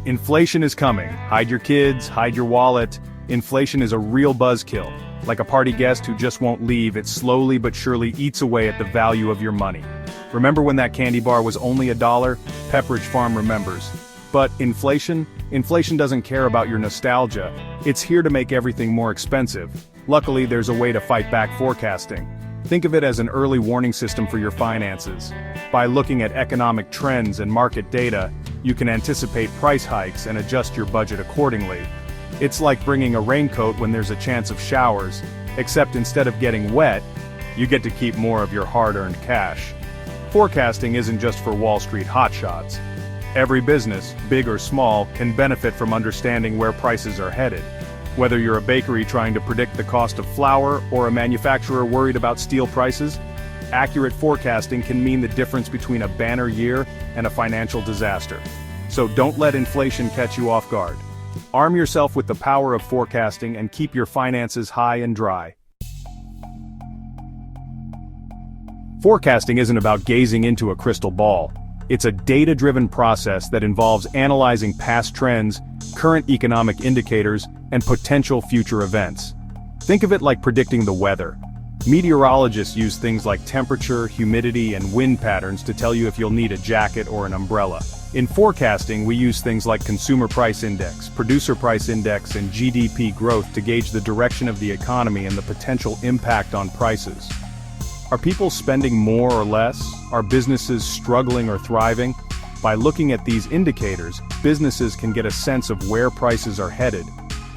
Inflation is coming. Hide your kids, hide your wallet. Inflation is a real buzzkill. Like a party guest who just won't leave, it slowly but surely eats away at the value of your money. Remember when that candy bar was only $1? Pepperidge Farm remembers. But inflation? Inflation doesn't care about your nostalgia. It's here to make everything more expensive. Luckily, there's a way to fight back forecasting. Think of it as an early warning system for your finances. By looking at economic trends and market data, you can anticipate price hikes and adjust your budget accordingly. It's like bringing a raincoat when there's a chance of showers, except instead of getting wet, you get to keep more of your hard-earned cash. Forecasting isn't just for Wall Street hotshots. Every business, big or small, can benefit from understanding where prices are headed. Whether you're a bakery trying to predict the cost of flour or a manufacturer worried about steel prices, accurate forecasting can mean the difference between a banner year and a financial disaster. So don't let inflation catch you off guard. Arm yourself with the power of forecasting and keep your finances high and dry. Forecasting isn't about gazing into a crystal ball. It's a data-driven process that involves analyzing past trends, current economic indicators, and potential future events. Think of it like predicting the weather. Meteorologists use things like temperature, humidity, and wind patterns to tell you if you'll need a jacket or an umbrella. In forecasting, we use things like consumer price index, producer price index, and GDP growth to gauge the direction of the economy and the potential impact on prices. Are people spending more or less? Are businesses struggling or thriving? By looking at these indicators, businesses can get a sense of where prices are headed.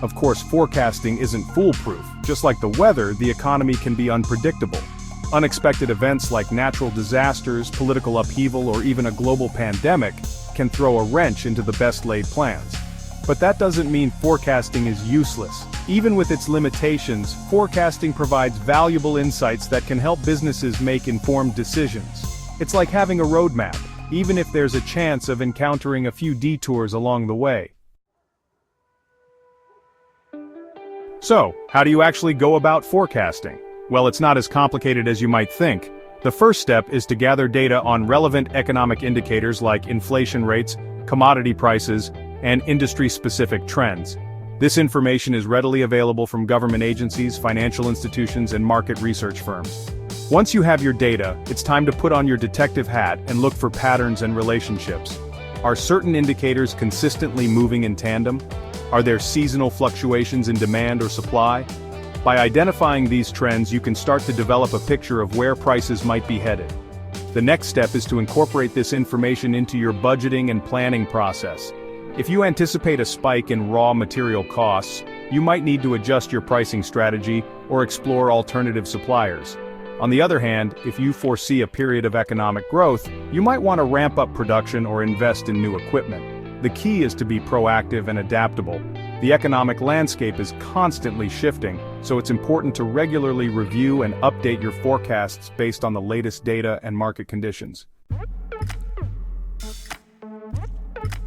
Of course, forecasting isn't foolproof. Just like the weather, the economy can be unpredictable. Unexpected events like natural disasters, political upheaval, or even a global pandemic can throw a wrench into the best-laid plans. But that doesn't mean forecasting is useless. Even with its limitations, forecasting provides valuable insights that can help businesses make informed decisions. It's like having a roadmap, even if there's a chance of encountering a few detours along the way. So, how do you actually go about forecasting? Well, it's not as complicated as you might think. The first step is to gather data on relevant economic indicators like inflation rates, commodity prices, and industry-specific trends. This information is readily available from government agencies, financial institutions, and market research firms. Once you have your data, it's time to put on your detective hat and look for patterns and relationships. Are certain indicators consistently moving in tandem? Are there seasonal fluctuations in demand or supply? By identifying these trends, you can start to develop a picture of where prices might be headed. The next step is to incorporate this information into your budgeting and planning process. If you anticipate a spike in raw material costs, you might need to adjust your pricing strategy or explore alternative suppliers. On the other hand, if you foresee a period of economic growth, you might want to ramp up production or invest in new equipment. The key is to be proactive and adaptable. The economic landscape is constantly shifting, so it's important to regularly review and update your forecasts based on the latest data and market conditions.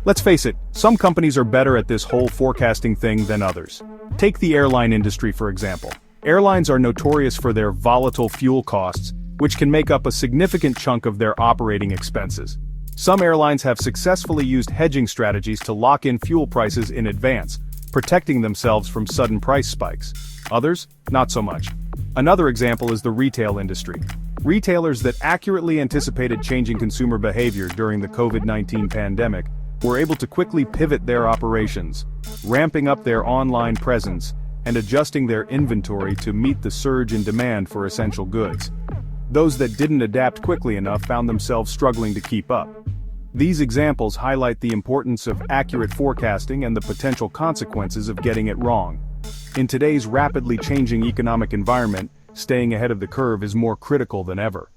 Let's face it, some companies are better at this whole forecasting thing than others. Take the airline industry for example. Airlines are notorious for their volatile fuel costs, which can make up a significant chunk of their operating expenses. Some airlines have successfully used hedging strategies to lock in fuel prices in advance, protecting themselves from sudden price spikes. Others, not so much. Another example is the retail industry. Retailers that accurately anticipated changing consumer behavior during the COVID-19 pandemic were able to quickly pivot their operations, ramping up their online presence and adjusting their inventory to meet the surge in demand for essential goods. Those that didn't adapt quickly enough found themselves struggling to keep up. These examples highlight the importance of accurate forecasting and the potential consequences of getting it wrong. In today's rapidly changing economic environment, staying ahead of the curve is more critical than ever.